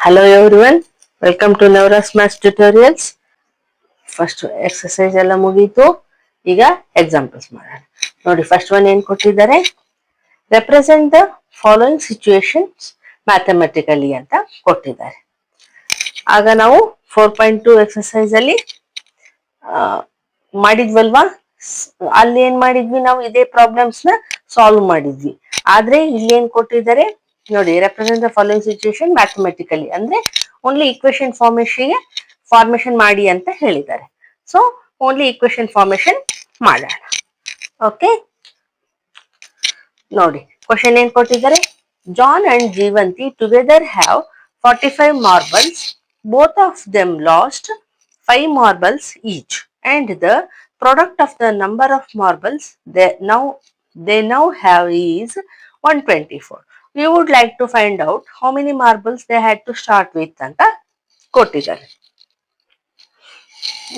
Hello everyone, welcome to Navras Maths Tutorials. First exercise ಎಲ್ಲ ಮುಗೀತು. ಈಗ ಎಕ್ಸಾಂಪಲ್ಸ್ ಮಾಡೋಣ. ನೋಡಿ, ಫಸ್ಟ್ ಒನ್ ಏನ್ ಕೊಟ್ಟಿದ್ದಾರೆ, represent the following situations mathematically ಅಂತ ಕೊಟ್ಟಿದ್ದಾರೆ. ಆಗ ನಾವು 4.2 ಎಕ್ಸರ್ಸೈಸ್ ಅಲ್ಲಿ ಮಾಡಿದ್ವಲ್ವಾ, ಅಲ್ಲಿ ಏನ್ ಮಾಡಿದ್ವಿ, ನಾವು ಇದೇ ಪ್ರಾಬ್ಲಮ್ಸ್ ನ ಸಾಲ್ವ್ ಮಾಡಿದ್ವಿ. ಆದ್ರೆ ಇಲ್ಲಿ ಏನ್ ಕೊಟ್ಟಿದ್ದಾರೆ ನೋಡಿ, represent the following situation mathematically ಅಂದ್ರೆ ಓನ್ಲಿ ಈಕ್ವೇಶನ್ ಫಾರ್ಮೇಶನ್ ಮಾಡಿ ಅಂತ ಹೇಳಿದ್ದಾರೆ. ಸೊ ಓನ್ಲಿ ಈಕ್ವೇಶನ್ ಫಾರ್ಮೇಶನ್ ಮಾಡೋಣ. ಓಕೆ, ನೋಡಿ ಕ್ವಶನ್ ಏನ್ ಕೊಟ್ಟಿದ್ದಾರೆ, John and Jeevanti together have 45 marbles. Both of them lost 5 marbles each, and the product of the number of marbles they now have is 124. We would like to find out how many marbles they had to start with ಅಂತ ಕೊಟ್ಟಿದ್ದಾರೆ.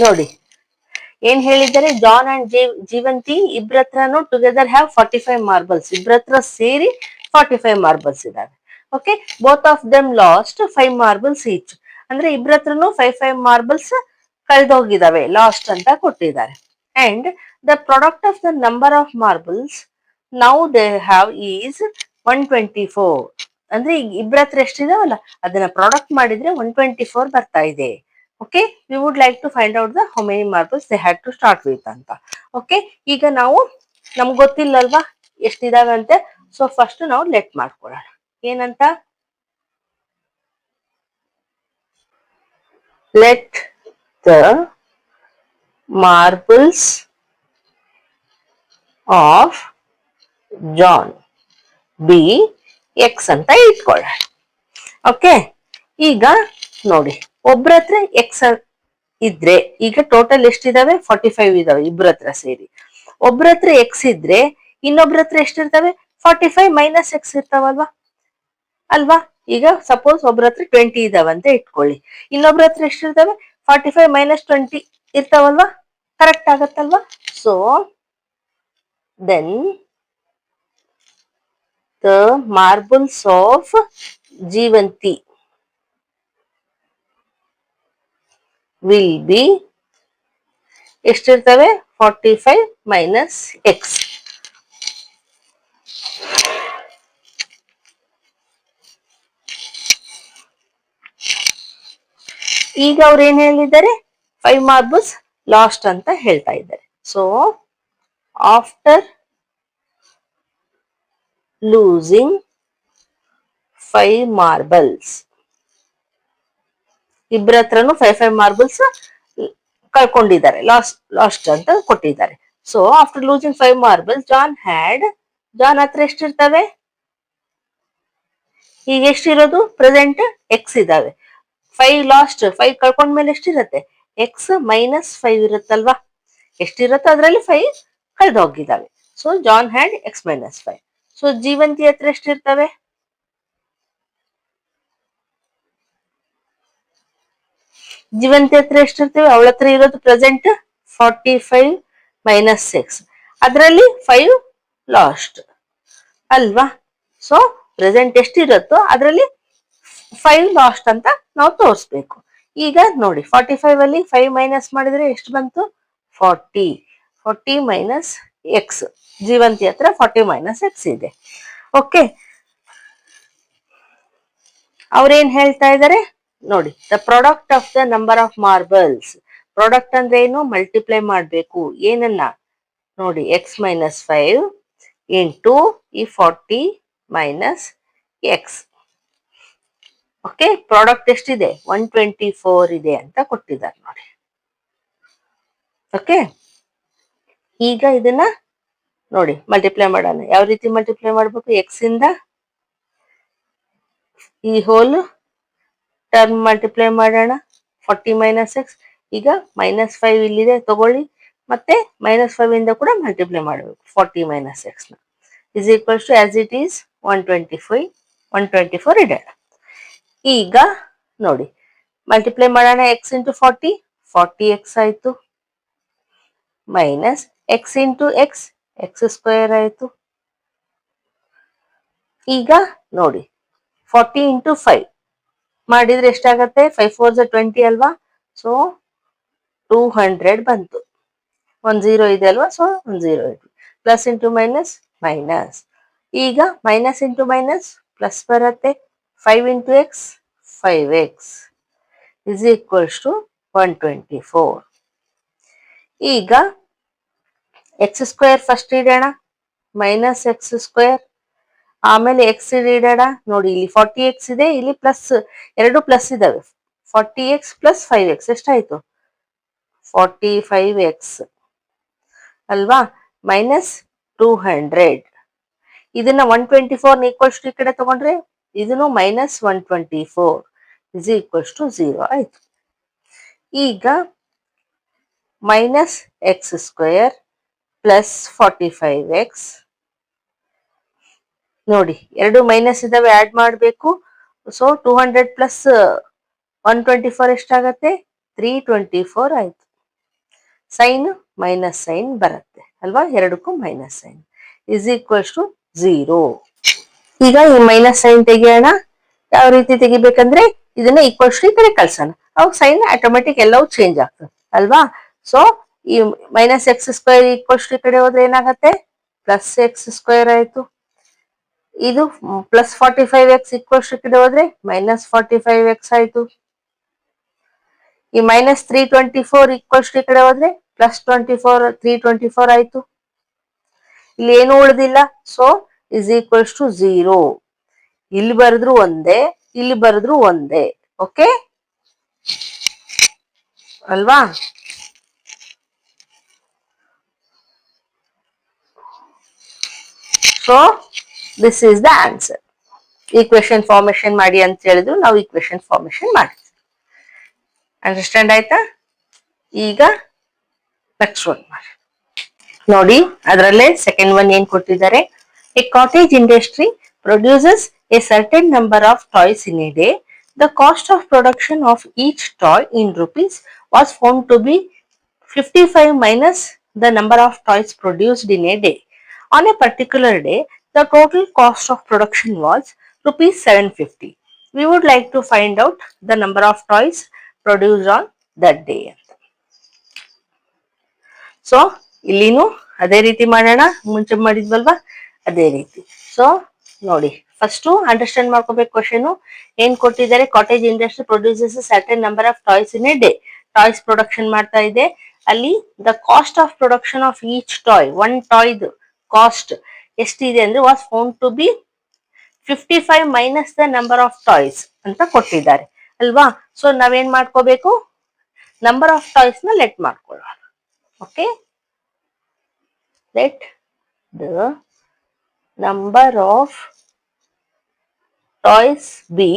ನೋಡಿ ಏನ್ ಹೇಳಿದ್ದಾರೆ, John and Jeevanti ಇಬ್ರತ್ರನು together have 45 marbles, ಇಬ್ರತ್ರ ಸೇರಿ 45 marbles ಇದಾವೆ. Okay, both of them lost 5 marbles each, ಅಂದ್ರೆ ಇಬ್ರತ್ರನು 5 marbles ಕಳೆದೋಗಿದಾವೆ, ಲಾಸ್ಟ್ ಅಂತ ಕೊಟ್ಟಿದ್ದಾರೆ. And the product of the number of marbles now they have is 124, ಅಂದ್ರೆ ಈಗ ಇಬ್ರತ್ರ ಎಷ್ಟಿದಾವಲ್ಲ ಅದನ್ನ ಪ್ರಾಡಕ್ಟ್ ಮಾಡಿದ್ರೆ 124 ಬರ್ತಾ ಇದೆ. Okay, we would like to find out the how many marbles they had to start with ಅಂತ. ಓಕೆ, ಈಗ ನಾವು ನಮ್ಗೆ ಗೊತ್ತಿಲ್ಲಲ್ವಾ ಎಷ್ಟಿದಾವೆ ಅಂತೆ, ಸೊ ಫಸ್ಟ್ ನಾವು ಲೆಟ್ ಮಾಡ್ಕೊಳ್ಳೋಣ. ಏನಂತ, let the marbles of John be X ಅಂತ ಇಟ್ಕೊಳ್ಳೋಣ. ಓಕೆ, ಈಗ ನೋಡಿ ಒಬ್ರ ಹತ್ರ ಎಕ್ಸ್ ಇದ್ರೆ, ಈಗ ಟೋಟಲ್ ಎಷ್ಟಿದಾವೆ 45 ಇದಾವೆ ಇಬ್ರ ಹತ್ರ ಸೇರಿ. ಒಬ್ರ ಹತ್ರ ಎಕ್ಸ್ ಇದ್ರೆ ಇನ್ನೊಬ್ರ ಹತ್ರ ಎಷ್ಟಿರ್ತವೆ, 45 ಮೈನಸ್ ಎಕ್ಸ್ ಇರ್ತಾವಲ್ವಾ ಅಲ್ವಾ. ಈಗ ಸಪೋಸ್ ಒಬ್ರ ಹತ್ರ 20 ಇದಾವಂತ ಇಟ್ಕೊಳ್ಳಿ, ಇನ್ನೊಬ್ರ ಹತ್ರ ಎಷ್ಟಿರ್ತವೆ 45 ಮೈನಸ್ 20 ಇರ್ತಾವಲ್ವಾ, ಕರೆಕ್ಟ್ ಆಗತ್ತಲ್ವಾ. So then the marbles of Jeevanti will be ಎಷ್ಟಿರ್ತವೆ, 45 ಮೈನಸ್ ಎಕ್ಸ್. ಈಗ ಅವ್ರು ಏನ್ ಹೇಳಿದ್ದಾರೆ, 5 ಮಾರ್ಬಲ್ಸ್ ಲಾಸ್ಟ್ ಅಂತ ಹೇಳ್ತಾ ಇದ್ದಾರೆ. ಸೊ ಆಫ್ಟರ್ ಲೂಸಿಂಗ್ 5 ಮಾರ್ಬಲ್ಸ್, ಇಬ್ಬರ ಹತ್ರನು 5 ಮಾರ್ಬಲ್ಸ್ ಕಳ್ಕೊಂಡಿದ್ದಾರೆ, ಲಾಸ್ಟ್ ಅಂತ ಕೊಟ್ಟಿದ್ದಾರೆ. So after losing 5 marbles John ಹತ್ರ ಎಷ್ಟಿರ್ತವೆ, ಈಗ ಎಷ್ಟಿರೋದು ಪ್ರೆಸೆಂಟ್ ಎಕ್ಸ್ ಇದಾವೆ. 5 ಲಾಸ್ಟ್, 5 ಕಳ್ಕೊಂಡ್ಮೇಲೆ ಎಷ್ಟಿರತ್ತೆ, ಎಕ್ಸ್ ಮೈನಸ್ 5 ಇರುತ್ತಲ್ವಾ, ಎಷ್ಟಿರತ್ತೋ ಅದ್ರಲ್ಲಿ 5 ಕಳೆದು ಹೋಗಿದಾವೆ. So John had x minus 5. So Jeevanti ಹತ್ರ ಎಷ್ಟಿರ್ತವೆ, ಜೀವಂತಿ ಹತ್ರ ಎಷ್ಟಿರ್ತವೆ, ಅವಳ ಹತ್ರ ಇರೋದು ಪ್ರೆಸೆಂಟ್ 45 ಮೈನಸ್ 6, ಅದರಲ್ಲಿ 5 ಲಾಸ್ಟ್ ಅಲ್ವಾ. ಸೊ ಪ್ರೆಸೆಂಟ್ ಎಷ್ಟಿರುತ್ತೋ ಅದರಲ್ಲಿ 5 ಲಾಸ್ಟ್ ಅಂತ ನಾವು ತೋರಿಸ್ಬೇಕು. ಈಗ ನೋಡಿ 45 ಅಲ್ಲಿ 5 ಮೈನಸ್ ಮಾಡಿದ್ರೆ ಎಷ್ಟು ಬಂತು, 40 ಮೈನಸ್ ಎಕ್ಸ್, ಜೀವಂತಿ ಹತ್ರ 40 ಮೈನಸ್ ಎಕ್ಸ್ ಇದೆ. ಓಕೆ, ಅವ್ರೇನ್ ಹೇಳ್ತಾ ಇದ್ದಾರೆ ನೋಡಿ, the product of the number of marbles. Product ಅಂದ್ರೆ ಏನು, ಮಲ್ಟಿಪ್ಲೈ ಮಾಡ್ಬೇಕು ಏನನ್ನ, ನೋಡಿ ಎಕ್ಸ್ ಮೈನಸ್ 5 ಇಂಟು ಈ 40 ಮೈನಸ್ ಎಕ್ಸ್. ಓಕೆ, ಪ್ರಾಡಕ್ಟ್ ಎಷ್ಟಿದೆ 124 ಇದೆ ಅಂತ ಕೊಟ್ಟಿದ್ದಾರೆ ನೋಡಿ. ಓಕೆ, ಈಗ ಇದನ್ನ ನೋಡಿ ಮಲ್ಟಿಪ್ಲೈ ಮಾಡೋಣ. ಯಾವ ರೀತಿ ಮಲ್ಟಿಪ್ಲೈ ಮಾಡ್ಬೇಕು, ಎಕ್ಸ್ ಇಂದ ಈ ಹೋಲ್ ಟರ್ಮ್ ಮಲ್ಟಿಪ್ಲೈ ಮಾಡೋಣ. 40 ಮೈನಸ್ ಎಕ್ಸ್, ಈಗ ಮೈನಸ್ 5 ಇಲ್ಲಿದೆ ತಗೊಳ್ಳಿ, ಮತ್ತೆ ಮೈನಸ್ 5 ಇಂದ ಕೂಡ ಮಲ್ಟಿಪ್ಲೈ ಮಾಡಬೇಕು 40 ಮೈನಸ್ ಎಕ್ಸ್ ನ, is equals to as it is 124 ಇಡೋಣ. ಈಗ ನೋಡಿ ಮಲ್ಟಿಪ್ಲೈ ಮಾಡೋಣ, ಎಕ್ಸ್ ಇಂಟು 40 ಎಕ್ಸ್ ಆಯ್ತು, minus X into X square ಆಯ್ತು. ಈಗ ನೋಡಿ 40 ಇಂಟು 5 ಮಾಡಿದ್ರೆ ಎಷ್ಟಾಗತ್ತೆ? 5 4 20 ಅಲ್ವಾ? ಸೊ 200 ಬಂತು. 1 0 ಇದೆ ಅಲ್ವಾ? ಸೊ 1 0 ಇದೆ. Plus into minus minus. ಈಗ ಮೈನಸ್ ಇಂಟು ಮೈನಸ್ ಪ್ಲಸ್ ಬರುತ್ತೆ. 5 into X 5x is equals to 124. ಈಗ ಎಕ್ಸ್ ಸ್ಕ್ವೇರ್ ಫಸ್ಟ್ ಇಡೋಣ, ಮೈನಸ್ ಎಕ್ಸ್ ಸ್ಕ್ವೇರ್, ಆಮೇಲೆ ಎಕ್ಸ್ ಇಡೋಣ. ನೋಡಿ ಇಲ್ಲಿ 40x ಇದೆ, ಇಲ್ಲಿ ಪ್ಲಸ್, ಎರಡು ಪ್ಲಸ್ ಇದಾವೆ. 40x ಪ್ಲಸ್ 5x ಎಷ್ಟಾಯ್ತು? 45x ಅಲ್ವಾ? ಮೈನಸ್ 200. ಇದನ್ನ 124 ಈಕ್ವಲ್ಸ್ ಟು ಈ ಕಡೆ ತಗೊಂಡ್ರೆ ಇದನ್ನು ಮೈನಸ್ 124 ಇಸ್ ಈಕ್ವಲ್ಸ್ ಟು 0 ಆಯ್ತು. ಈಗ minus X square plus 45x, ನೋಡಿ ಎರಡು ಮೈನಸ್ ಇದಾವೆ, ಆಡ್ ಮಾಡಬೇಕು. ಸೊ 200 ಪ್ಲಸ್ 124 ಎಷ್ಟಾಗತ್ತೆ? 324 ಆಯ್ತು. ಸೈನ್ ಮೈನಸ್ ಸೈನ್ ಬರುತ್ತೆ ಅಲ್ವಾ? ಎರಡಕ್ಕೂ minus sign is equals to 0. ಈಗ ಈ ಮೈನಸ್ ಸೈನ್ ತೆಗಿಯೋಣ. ಯಾವ ರೀತಿ ತೆಗಿಬೇಕಂದ್ರೆ ಇದನ್ನ ಈಕ್ವಲ್ಸ್ ಟು ಈ ಕಡೆ ಕಳ್ಸೋಣ, ಅವಾಗ ಸೈನ್ ಆಟೋಮೆಟಿಕ್ ಎಲ್ಲವೂ ಚೇಂಜ್ ಆಗ್ತದೆ ಅಲ್ವಾ? ಸೊ ಈ minus X square equals to ಈ ಕಡೆ ಹೋದ್ರೆ ಏನಾಗತ್ತೆ? ಪ್ಲಸ್ ಎಕ್ಸ್ ಸ್ಕ್ವೇರ್ ಆಯ್ತು. ಇದು ಪ್ಲಸ್ 45x ಈಕ್ವಲ್ಸ್ ಟು ಈ ಕಡೆ ಹೋದ್ರೆ ಮೈನಸ್ 45x ಆಯ್ತು. ಈ ಮೈನಸ್ 324 ಈಕ್ವಲ್ಸ್ ಟು ಈ ಕಡೆ ಹೋದ್ರೆ ಪ್ಲಸ್ 324 ಆಯ್ತು. ಇಲ್ಲಿ ಏನು ಉಳಿದಿಲ್ಲ, ಸೊ ಇಸ್ ಈಕ್ವಲ್ಸ್ ಟು 0. ಇಲ್ಲಿ ಬರೆದ್ರು ಒಂದೇ, ಇಲ್ಲಿ ಬರೆದ್ರು ಒಂದೇ. ಓಕೆ ಅಲ್ವಾ? So this is the answer. Equation formation ಮಾಡಿ ಅಂತ ಹೇಳಿದ್ರು, ನಾವು ಈಕ್ವೇಶನ್ ಫಾರ್ಮೇಶನ್ ಮಾಡಿದ್ವಿ. ಅಂಡರ್ಸ್ಟ್ಯಾಂಡ್ ಆಯ್ತಾ? ಈಗ ನೆಕ್ಸ್ಟ್ ಒನ್ ಮಾಡಿ ನೋಡಿ. ಅದರಲ್ಲೇ ಸೆಕೆಂಡ್ ಒನ್ ಏನ್ ಕೊಟ್ಟಿದ್ದಾರೆ? A cottage industry produces a certain number of toys in a day. The cost of production of each toy in rupees was found to be 55 minus the number of toys produced in a day. On a particular day, the total cost of production was rupees 750. We would like to find out the number of toys produced on that day. So ಇಲ್ಲಿನೂ ಅದೇ ರೀತಿ ಮಾಡೋಣ, ಮುಂಚೆ ಮಾಡಿದ್ವಲ್ವಾ ಅದೇ ರೀತಿ. So ನೋಡಿ, first understand ಮಾಡ್ಕೋಬೇಕು question ಏನ್ ಕೊಟ್ಟಿದ್ದಾರೆ. Cottage industry produces certain number of toys in a day. Toys production ಮಾಡ್ತಾ ಇದೆ. ಅಲ್ಲಿ the cost of production of each toy, one ಟಾಯ್ದು ಕಾಸ್ಟ್ ಎಷ್ಟಿದೆ ಅಂದ್ರೆ was found to be 55 minus the number of toys ಅಂತ ಕೊಟ್ಟಿದ್ದಾರೆ ಅಲ್ವಾ? ಸೊ ನಾವೇನ್ ಮಾಡ್ಕೋಬೇಕು? ನಂಬರ್ ಆಫ್ ಟಾಯ್ಸ್ ನ ಲೆಟ್ ಮಾಡ್ಕೊಳ್ಳೋಣ. Okay, let the number of toys be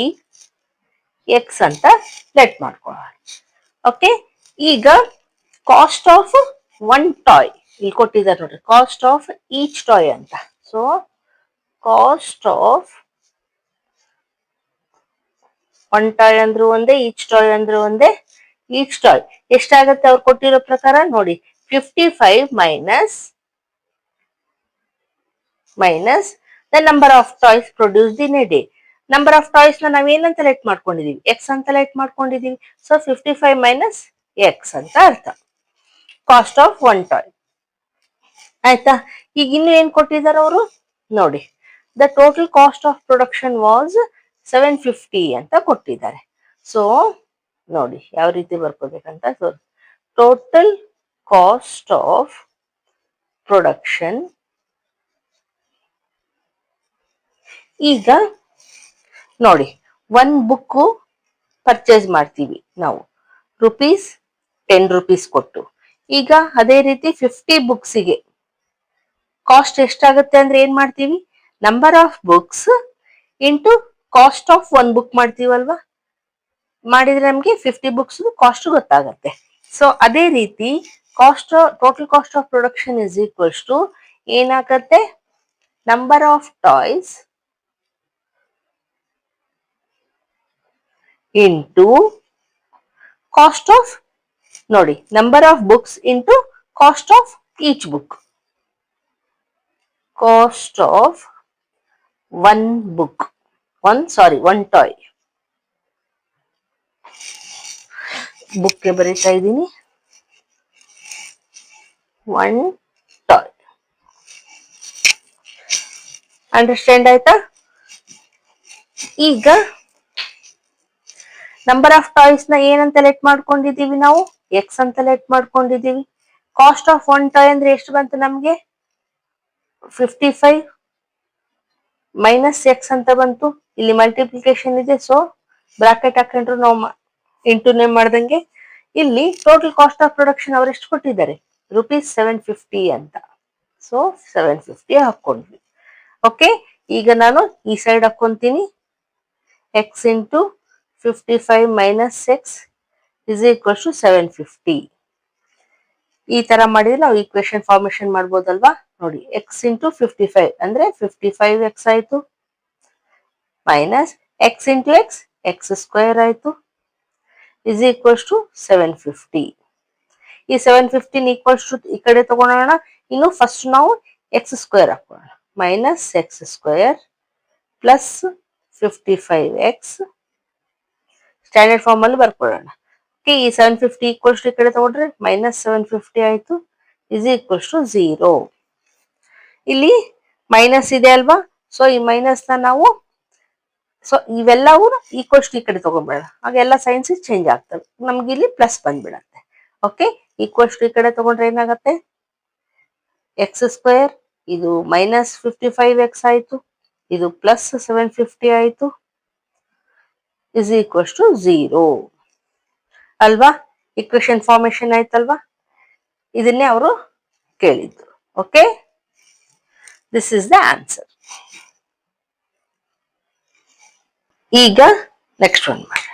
x ಅಂತ ಲೆಟ್ ಮಾಡ್ಕೊಳ್ಳೋಣ. ಓಕೆ, ಈಗ ಕಾಸ್ಟ್ ಆಫ್ ಒನ್ ಟಾಯ್ ಇಲ್ಲಿ ಕೊಟ್ಟಿದ್ದಾರೆ ನೋಡ್ರಿ, ಕಾಸ್ಟ್ ಆಫ್ ಈಚ್ ಟಾಯ್ ಅಂತ. So cost of one toy ಅಂದ್ರು ಒಂದೇ, ಈಚ್ ಟಾಯ್ ಅಂದ್ರು ಒಂದೇ. ಈಚ್ ಟಾಯ್ ಎಷ್ಟಾಗತ್ತೆ ಅವ್ರು ಕೊಟ್ಟಿರೋ ಪ್ರಕಾರ ನೋಡಿ, 55 minus the number of toys produced in a day. Number of toys ನ ನಾವೇನಂತ ಲೆಟ್ ಮಾಡ್ಕೊಂಡಿದೀವಿ? ಎಕ್ಸ್ ಅಂತ ಲೆಟ್ ಮಾಡ್ಕೊಂಡಿದೀವಿ. ಸೊ 55 ಮೈನಸ್ ಎಕ್ಸ್ ಅಂತ ಅರ್ಥ, ಕಾಸ್ಟ್ ಆಫ್ ಒನ್ ಟಾಯ್. ಆಯ್ತಾ? ಈಗ ಇನ್ನು ಏನ್ ಕೊಟ್ಟಿದ್ದಾರೆ ಅವರು ನೋಡಿ, the total cost of production was 750 ಅಂತ ಕೊಟ್ಟಿದ್ದಾರೆ. ಸೊ ನೋಡಿ ಯಾವ ರೀತಿ ಬರ್ಕೋಬೇಕಂತ. So total cost of production, ಈಗ ನೋಡಿ ಒನ್ ಬುಕ್ ಪರ್ಚೇಸ್ ಮಾಡ್ತೀವಿ ನಾವು ₹10 ಕೊಟ್ಟು. ಈಗ ಅದೇ ರೀತಿ 50 ಬುಕ್ಸಿಗೆ ಕಾಸ್ಟ್ ಎಷ್ಟಾಗುತ್ತೆ ಅಂದ್ರೆ ಏನ್ ಮಾಡ್ತೀವಿ? Number of books into cost of one book ಮಾಡ್ತೀವಲ್ವಾ? ಮಾಡಿದ್ರೆ ನಮ್ಗೆ 50 ಬುಕ್ಸ್ ಕಾಸ್ಟ್ ಗೊತ್ತಾಗತ್ತೆ. ಸೊ ಅದೇ ರೀತಿ cost, total cost of production is equals to ಏನಾಗತ್ತೆ? Number of toys into cost of, ನೋಡಿ number of books into cost of each book. Cost of one book, one toy ಬುಕ್ಗೆ ಬರೀತಾ ಇದ್ದೀನಿ. 1 toy. Understand ಆಯ್ತಾ? ಈಗ number of toys ನ ಏನಂತ let ಮಾಡ್ಕೊಂಡಿದೀವಿ ನಾವು? ಎಕ್ಸ್ ಅಂತ ಲೆಟ್ ಮಾಡ್ಕೊಂಡಿದೀವಿ. ಕಾಸ್ಟ್ ಆಫ್ 1 ಟಾಯ್ ಅಂದ್ರೆ ಎಷ್ಟು ಬಂತು ನಮ್ಗೆ? 55 ಮೈನಸ್ ಎಕ್ಸ್ ಅಂತ ಬಂತು. ಇಲ್ಲಿ ಮಲ್ಟಿಪ್ಲಿಕೇಶನ್ ಇದೆ, ಸೊ ಬ್ರಾಕೆಟ್ ಹಾಕೊಂಡ್ರು ನಾವು ಇಂಟು ನೇಮ್ ಮಾಡ್ದಂಗೆ. ಇಲ್ಲಿ ಟೋಟಲ್ ಕಾಸ್ಟ್ ಆಫ್ ಪ್ರೊಡಕ್ಷನ್ ಅವ್ರು ಎಷ್ಟು ಕೊಟ್ಟಿದ್ದಾರೆ? ₹750 ಅಂತ. ಸೊ 750 ಹಾಕೊಂಡ್ವಿ. ಓಕೆ, ಈಗ ನಾನು ಈ ಸೈಡ್ ಹಾಕೊಂತೀನಿ. X into 55 minus x is equals to 750. ಈ ತರ ಮಾಡಿದ್ರೆ ನಾವು ಈಕ್ವೇಶನ್ ಫಾರ್ಮೇಶನ್ ಮಾಡ್ಬೋದಲ್ವಾ? ನೋಡಿ, ಎಕ್ಸ್ ಇಂಟು 55 ಅಂದ್ರೆ 55x ಆಯ್ತು, minus X into X, X square ಆಯ್ತು, ಇಸ್ ಈಕ್ವಲ್ಸ್ ಟು 750. ಈ 715 ಈಕ್ವಲ್ಸ್ ಟು ಈ ಕಡೆ ತಗೊಳೋಣ. ಇನ್ನು ಫಸ್ಟ್ ನಾವು ಎಕ್ಸ್ ಸ್ಕ್ವೇರ್ ಹಾಕೋಣ. Minus X square plus 55x standard form ಅಲ್ಲಿ ಬರ್ಕೊಳ್ಳೋಣ. ಓಕೆ, ಈ 750 ಈಕ್ವಲ್ಸ್ ಟು ಈ ಕಡೆ ತಗೊಂಡ್ರೆ ಮೈನಸ್ 750 ಆಯ್ತು, ಇಸ್ ಈಕ್ವಲ್ಸ್ ಟು 0. ಇಲ್ಲಿ ಮೈನಸ್ ಇದೆ ಅಲ್ವಾ? ಸೊ ಈ ಮೈನಸ್ ನ ನಾವು ಇವೆಲ್ಲವೂ ಈಕ್ವಲ್ಸ್ ಟು ಈ ಕಡೆ ತಗೊಂಡ್ಬೇಡ, ಆಗ ಎಲ್ಲ ಸೈನ್ಸ್ ಚೇಂಜ್ ಆಗ್ತವೆ. ನಮ್ಗೆ ಇಲ್ಲಿ ಪ್ಲಸ್ ಬಂದ್ಬಿಡತ್ತೆ. ಓಕೆ, ಈಕ್ವಲ್ಸ್ ಟು ಈ ಕಡೆ ತಗೊಂಡ್ರೆ ಏನಾಗತ್ತೆ? ಎಕ್ಸ್ ಸ್ಕ್ವೇರ್, ಇದು ಮೈನಸ್ 55x ಆಯ್ತು, ಇದು ಪ್ಲಸ್ 750 ಆಯ್ತು, ಇಸ್ ಈಕ್ವಲ್ಸ್ ಟು 0 ಅಲ್ವಾ? ಇಕ್ವೇಶನ್ ಫಾರ್ಮೇಶನ್ ಆಯ್ತಲ್ವಾ? ಇದನ್ನೇ ಅವರು ಕೇಳಿದ್ರು. Okay, this is the answer. ಈಗ ನೆಕ್ಸ್ಟ್ ಒನ್ ಮಾಡಿ.